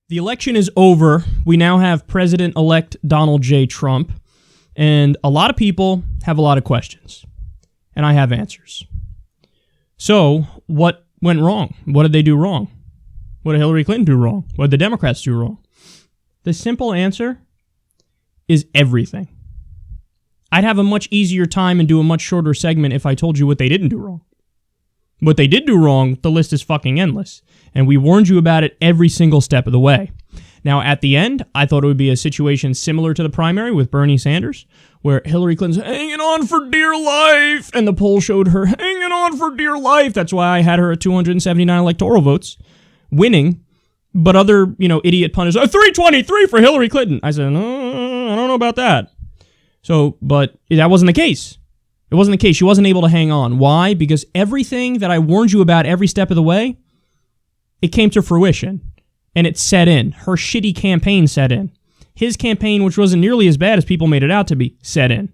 The election is over. We now have President-elect Donald J. Trump, and a lot of people have a lot of questions, and I have answers. So, what went wrong? What did they do wrong? What did Hillary Clinton do wrong? What did the Democrats do wrong? The simple answer is everything. I'd have a much easier time and do a much shorter segment if I told you what they didn't do wrong. What they did do wrong, the list is fucking endless. And we warned you about it every single step of the way. Now, at the end, I thought it would be a situation similar to the primary with Bernie Sanders, where Hillary Clinton's hanging on for dear life, and the poll showed her hanging on for dear life. That's why I had her at 279 electoral votes, winning. But other, idiot pundits, 323 for Hillary Clinton. I said, no, I don't know about that. So, but that wasn't the case. It wasn't the case. She wasn't able to hang on. Why? Because everything that I warned you about every step of the way, it came to fruition. And it set in. Her shitty campaign set in. His campaign, which wasn't nearly as bad as people made it out to be, set in.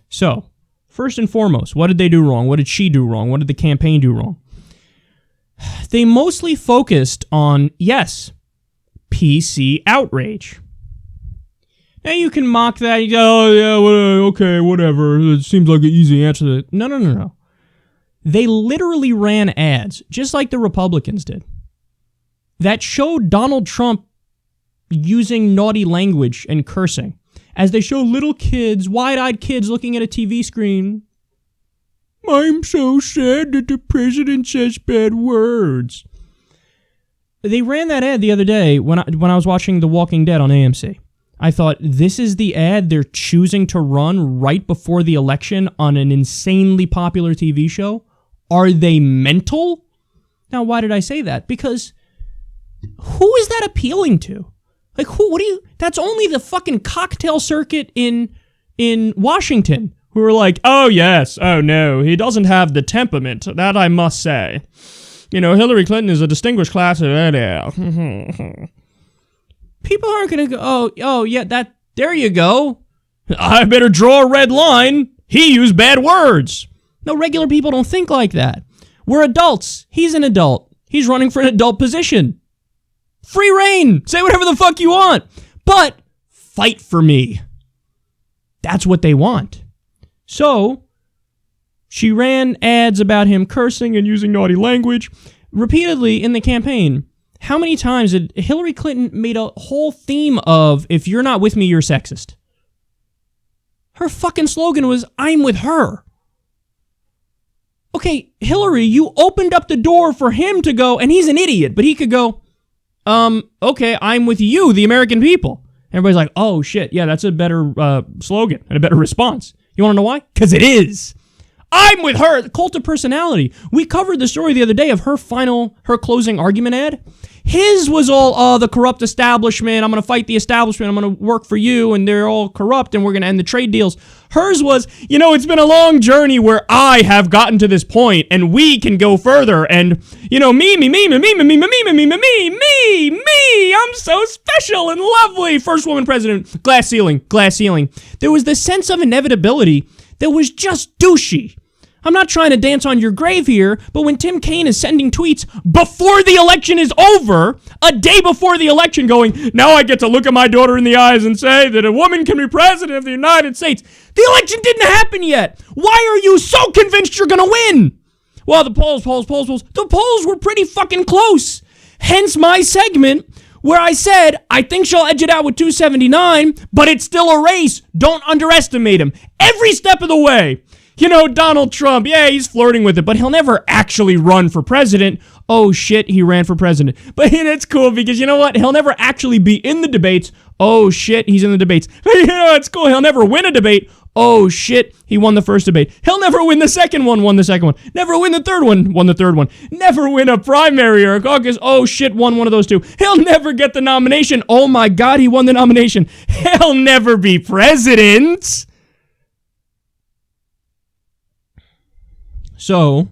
So, first and foremost, what did they do wrong? What did she do wrong? What did the campaign do wrong? They mostly focused on, yes, PC outrage. Now, you can mock that. You go, oh, yeah, okay, whatever. It seems like an easy answer. No. They literally ran ads, just like the Republicans did, that showed Donald Trump using naughty language and cursing, as they show little kids, wide-eyed kids looking at a TV screen. I'm so sad that the president says bad words. They ran that ad the other day when I was watching The Walking Dead on AMC. I thought, this is the ad they're choosing to run right before the election on an insanely popular TV show? Are they mental? Now, why did I say that? Because who is that appealing to? Like, that's only the fucking cocktail circuit in Washington, who are like, oh yes, oh no, he doesn't have the temperament, that I must say. Hillary Clinton is a distinguished class of People aren't going to go, oh yeah, there you go. I better draw a red line. He used bad words. No, regular people don't think like that. We're adults. He's an adult. He's running for an adult position. Free reign. Say whatever the fuck you want. But fight for me. That's what they want. So, she ran ads about him cursing and using naughty language repeatedly in the campaign. How many times did Hillary Clinton made a whole theme of, if you're not with me, you're sexist? Her fucking slogan was, I'm with her. Okay, Hillary, you opened up the door for him to go, and he's an idiot, but he could go, okay, I'm with you, the American people. Everybody's like, oh shit, yeah, that's a better slogan and a better response. You want to know why? Because it is. I'm with her. The cult of personality. We covered the story the other day of her closing argument ad. His was all, the corrupt establishment. I'm going to fight the establishment. I'm going to work for you, and they're all corrupt, and we're going to end the trade deals. Hers was, it's been a long journey where I have gotten to this point, and we can go further, and, me, I'm so special and lovely. First woman president, glass ceiling. There was this sense of inevitability that was just douchey. I'm not trying to dance on your grave here, but when Tim Kaine is sending tweets before the election is over, a day before the election going, now I get to look at my daughter in the eyes and say that a woman can be president of the United States. The election didn't happen yet. Why are you so convinced you're going to win? Well, the polls. The polls were pretty fucking close. Hence my segment where I said, I think she'll edge it out with 279, but it's still a race. Don't underestimate him. Every step of the way. Donald Trump, yeah, he's flirting with it, but he'll never actually run for president. Oh shit, he ran for president. But it's cool because you know what? He'll never actually be in the debates. Oh shit, he's in the debates. It's cool. He'll never win a debate. Oh shit, he won the first debate. He'll never win the second one, won the second one. Never win the third one, won the third one. Never win a primary or a caucus. Oh shit, won one of those two. He'll never get the nomination. Oh my God, he won the nomination. He'll never be president. So,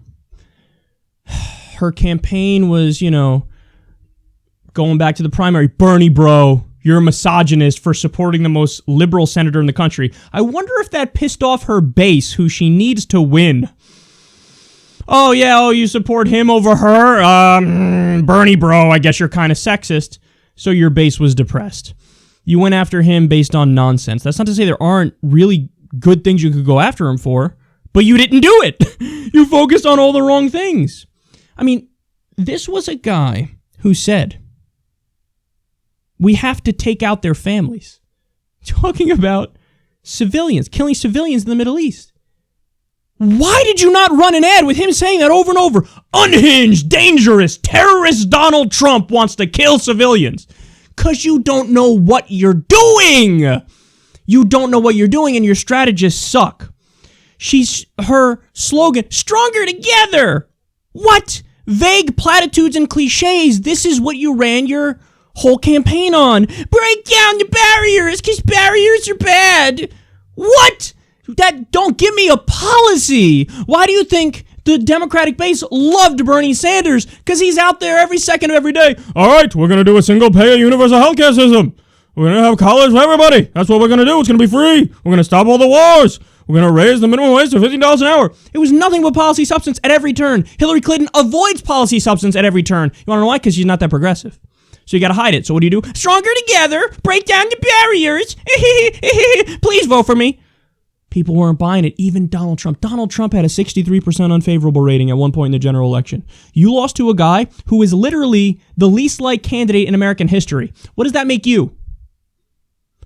her campaign was, going back to the primary. Bernie, bro, you're a misogynist for supporting the most liberal senator in the country. I wonder if that pissed off her base, who she needs to win. Oh, yeah, you support him over her? Bernie, bro, I guess you're kind of sexist. so your base was depressed. You went after him based on nonsense. That's not to say there aren't really good things you could go after him for, but you didn't do it. You focused on all the wrong things. I mean, this was a guy who said, we have to take out their families. Talking about civilians, killing civilians in the Middle East. Why did you not run an ad with him saying that over and over? Unhinged, dangerous, terrorist Donald Trump wants to kill civilians. Because you don't know what you're doing. You don't know what you're doing, and your strategists suck. Her slogan, stronger together. What? Vague platitudes and cliches. This is what you ran your whole campaign on. Break down the barriers, because barriers are bad. What? Don't give me a policy. Why do you think the Democratic base loved Bernie Sanders? Because he's out there every second of every day. All right, we're going to do a single-payer universal healthcare system. We're going to have college for everybody. That's what we're going to do. It's going to be free. We're going to stop all the wars. We're going to raise the minimum wage to $15 an hour. It was nothing but policy substance at every turn. Hillary Clinton avoids policy substance at every turn. You want to know why? Because she's not that progressive. So you got to hide it. So what do? Stronger together. Break down the barriers. Please vote for me. People weren't buying it. Even Donald Trump. Donald Trump had a 63% unfavorable rating at one point in the general election. You lost to a guy who is literally the least liked candidate in American history. What does that make you?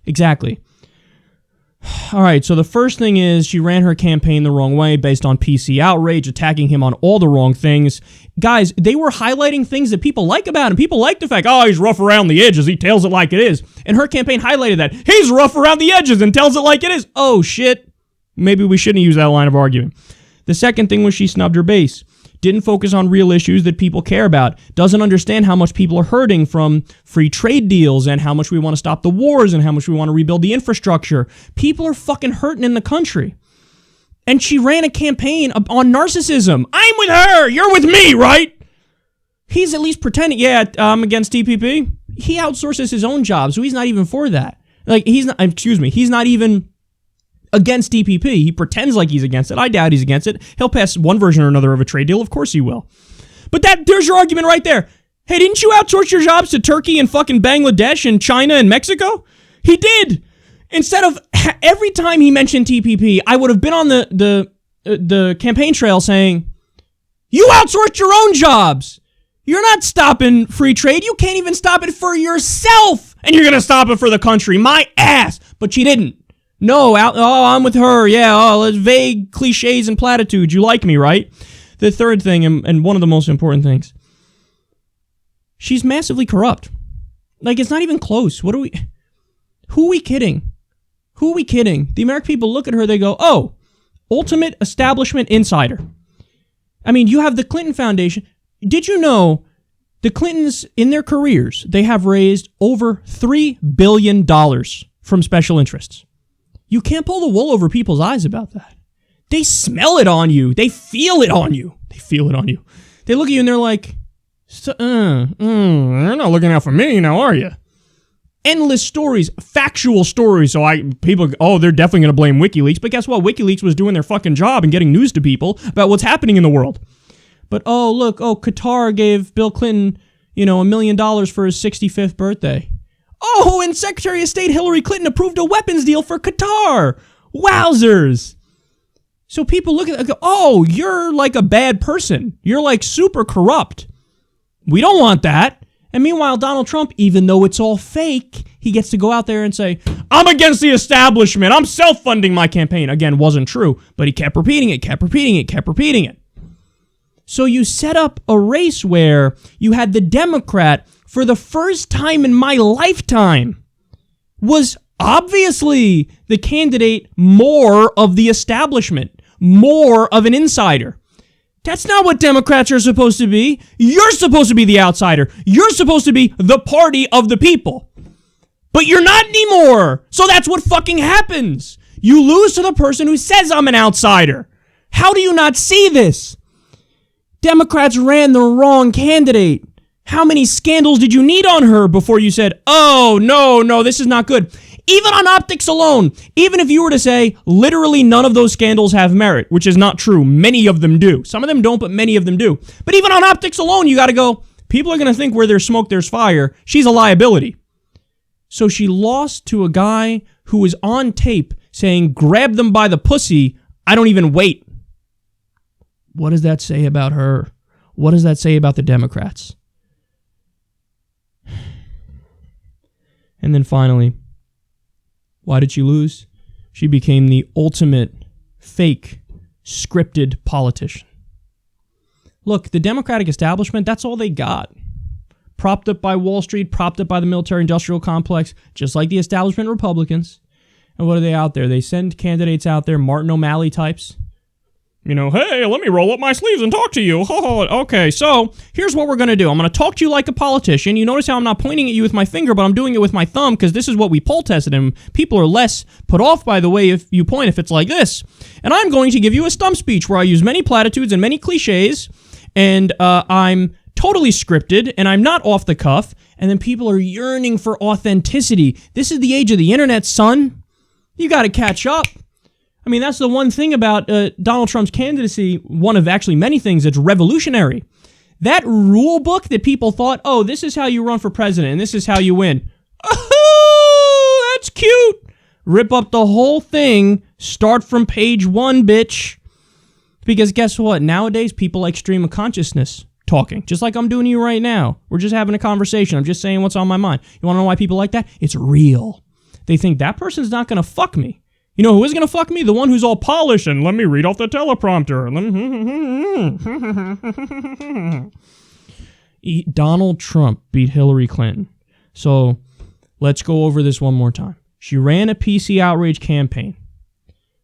Exactly. All right, so the first thing is she ran her campaign the wrong way based on PC outrage, attacking him on all the wrong things. Guys, they were highlighting things that people like about him. People like the fact, oh, he's rough around the edges. He tells it like it is. And her campaign highlighted that. He's rough around the edges and tells it like it is. Oh, shit. Maybe we shouldn't use that line of argument. The second thing was she snubbed her base. Didn't focus on real issues that people care about. Doesn't understand how much people are hurting from free trade deals and how much we want to stop the wars and how much we want to rebuild the infrastructure. People are fucking hurting in the country. And she ran a campaign on narcissism. I'm with her. You're with me, right? He's at least pretending, yeah, I'm against TPP. He outsources his own job, so he's not even for that. He's not even against TPP. He pretends like he's against it. I doubt he's against it. He'll pass one version or another of a trade deal. Of course he will. But there's your argument right there. Hey, didn't you outsource your jobs to Turkey and fucking Bangladesh and China and Mexico? He did. Instead of every time he mentioned TPP, I would have been on the campaign trail saying, you outsourced your own jobs. You're not stopping free trade. You can't even stop it for yourself. And you're going to stop it for the country. My ass. But she didn't. No, I'm with her. Yeah, it's vague cliches and platitudes. You like me, right? The third thing, and one of the most important things, she's massively corrupt. It's not even close. Who are we kidding? Who are we kidding? The American people look at her, they go, oh, ultimate establishment insider. I mean, you have the Clinton Foundation. Did you know the Clintons, in their careers, they have raised over $3 billion from special interests? You can't pull the wool over people's eyes about that. They smell it on you. They feel it on you. They look at you and they're like, you're not looking out for me now, are you? Endless stories, factual stories. So they're definitely going to blame WikiLeaks. But guess what? WikiLeaks was doing their fucking job and getting news to people about what's happening in the world. But Qatar gave Bill Clinton, $1 million for his 65th birthday. Oh, and Secretary of State Hillary Clinton approved a weapons deal for Qatar. Wowzers. So people look at it and go, oh, you're like a bad person. You're like super corrupt. We don't want that. And meanwhile, Donald Trump, even though it's all fake, he gets to go out there and say, I'm against the establishment. I'm self-funding my campaign. Again, wasn't true, but he kept repeating it. So you set up a race where you had the Democrat, for the first time in my lifetime, was obviously the candidate more of the establishment, more of an insider. That's not what Democrats are supposed to be. You're supposed to be the outsider. You're supposed to be the party of the people. But you're not anymore. So that's what fucking happens. You lose to the person who says I'm an outsider. How do you not see this? Democrats ran the wrong candidate. How many scandals did you need on her before you said, oh, no, this is not good? Even on optics alone, even if you were to say literally none of those scandals have merit, which is not true. Many of them do. Some of them don't, but many of them do. But even on optics alone, you got to go, People are going to think where there's smoke, there's fire. She's a liability. So she lost to a guy who was on tape saying, grab them by the pussy. I don't even wait. What does that say about her? What does that say about the Democrats? And then finally, why did she lose? She became the ultimate fake, scripted politician. Look, the Democratic establishment, that's all they got. Propped up by Wall Street, propped up by the military-industrial complex, just like the establishment Republicans. And what are they out there? They send candidates out there, Martin O'Malley types. You know, hey, let me roll up my sleeves and talk to you. Okay, so here's what we're going to do. I'm going to talk to you like a politician. You notice how I'm not pointing at you with my finger, but I'm doing it with my thumb because this is what we poll tested, and people are less put off by the way if you point if it's like this. And I'm going to give you a stump speech where I use many platitudes and many cliches, and I'm totally scripted, and I'm not off the cuff, and then people are yearning for authenticity. This is the age of the internet, son. You got to catch up. I mean, that's the one thing about Donald Trump's candidacy, one of actually many things that's revolutionary. That rule book that people thought, oh, this is how you run for president, and this is how you win. Oh, that's cute. Rip up the whole thing, start from page 1, bitch. Because guess what? Nowadays, people like stream of consciousness talking, just like I'm doing to you right now. We're just having a conversation. I'm just saying what's on my mind. You want to know why people like that? It's real. They think that person's not going to fuck me. You know who is going to fuck me? The one who's all polished and let me read off the teleprompter. Donald Trump beat Hillary Clinton. So let's go over this one more time. She ran a PC outrage campaign,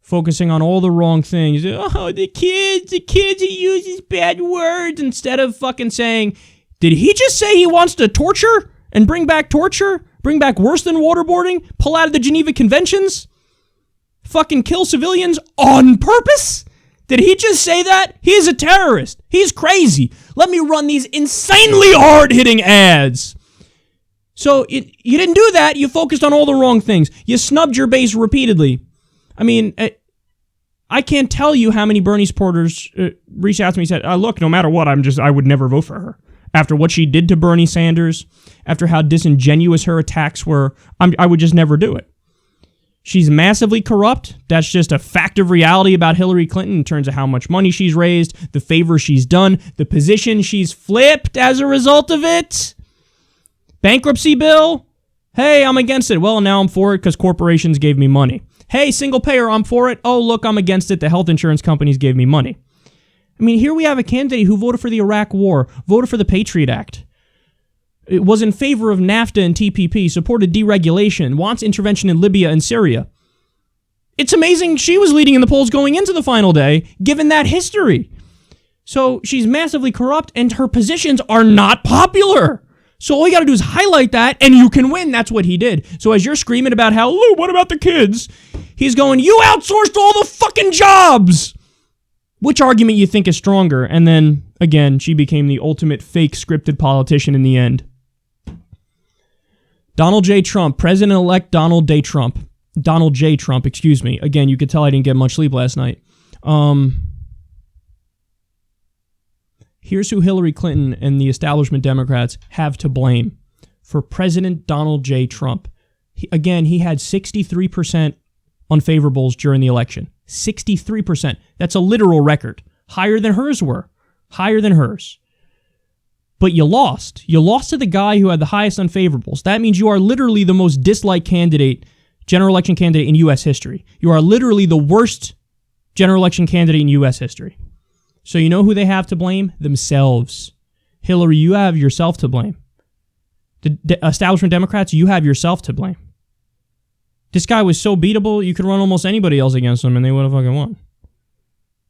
focusing on all the wrong things. Oh, the kids, he uses bad words, instead of fucking saying, did he just say he wants to torture and bring back torture? Bring back worse than waterboarding? Pull out of the Geneva Conventions? Fucking kill civilians on purpose? Did he just say that? He's a terrorist. He's crazy. Let me run these insanely hard-hitting ads. So you didn't do that. You focused on all the wrong things. You snubbed your base repeatedly. I mean, I can't tell you how many Bernie supporters reached out to me and said, look, no matter what, I would never vote for her. After what she did to Bernie Sanders, after how disingenuous her attacks were, I would just never do it. She's massively corrupt. That's just a fact of reality about Hillary Clinton in terms of how much money she's raised, the favor she's done, the position she's flipped as a result of it. Bankruptcy bill? Hey, I'm against it. Well, now I'm for it because corporations gave me money. Hey, single payer, I'm for it. Oh, look, I'm against it. The health insurance companies gave me money. I mean, here we have a candidate who voted for the Iraq War, voted for the Patriot Act. It was in favor of NAFTA and TPP, supported deregulation, wants intervention in Libya and Syria. It's amazing she was leading in the polls going into the final day, given that history. So she's massively corrupt, and her positions are not popular. So all you got to do is highlight that, and you can win. That's what he did. So as you're screaming about how, Lou, what about the kids? He's going, you outsourced all the fucking jobs. Which argument you think is stronger? And then, again, she became the ultimate fake scripted politician in the end. Donald J. Trump, President-elect Donald J. Trump. Again, you could tell I didn't get much sleep last night. Here's who Hillary Clinton and the establishment Democrats have to blame for President Donald J. Trump. He had 63% unfavorables during the election. 63%. That's a literal record. Higher than hers were. Higher than hers. But you lost. You lost to the guy who had the highest unfavorables. That means you are literally the most disliked candidate, general election candidate in U.S. history. You are literally the worst general election candidate in U.S. history. So you know who they have to blame? Themselves. Hillary, you have yourself to blame. The establishment Democrats, you have yourself to blame. This guy was so beatable, you could run almost anybody else against him and they would have fucking won.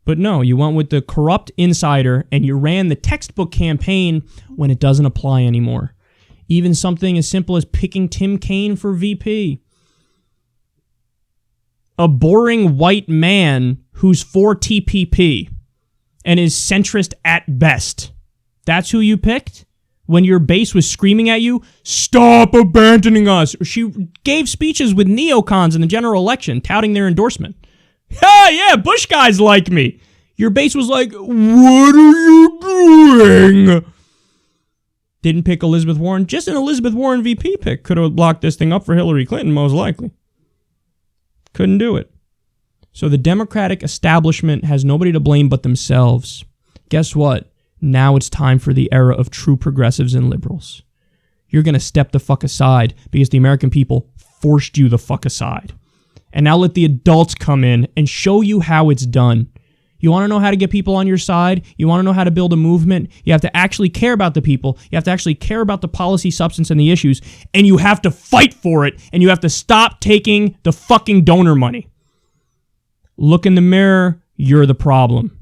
But no, you went with the corrupt insider and you ran the textbook campaign when it doesn't apply anymore. Even something as simple as picking Tim Kaine for VP. A boring white man who's for TPP and is centrist at best. That's who you picked? When your base was screaming at you, stop abandoning us. She gave speeches with neocons in the general election, touting their endorsement. Yeah, Bush guys like me. Your base was like, what are you doing? didn't pick Elizabeth Warren. Just an Elizabeth Warren VP pick could have locked this thing up for Hillary Clinton, most likely. Couldn't do it. So the Democratic establishment has nobody to blame but themselves. Guess what? Now it's time for the era of true progressives and liberals. You're going to step the fuck aside because the American people forced you the fuck aside. And now let the adults come in and show you how it's done. You want to know how to get people on your side? You want to know how to build a movement? You have to actually care about the people. You have to actually care about the policy substance and the issues. And you have to fight for it. And you have to stop taking the fucking donor money. Look in the mirror. You're the problem.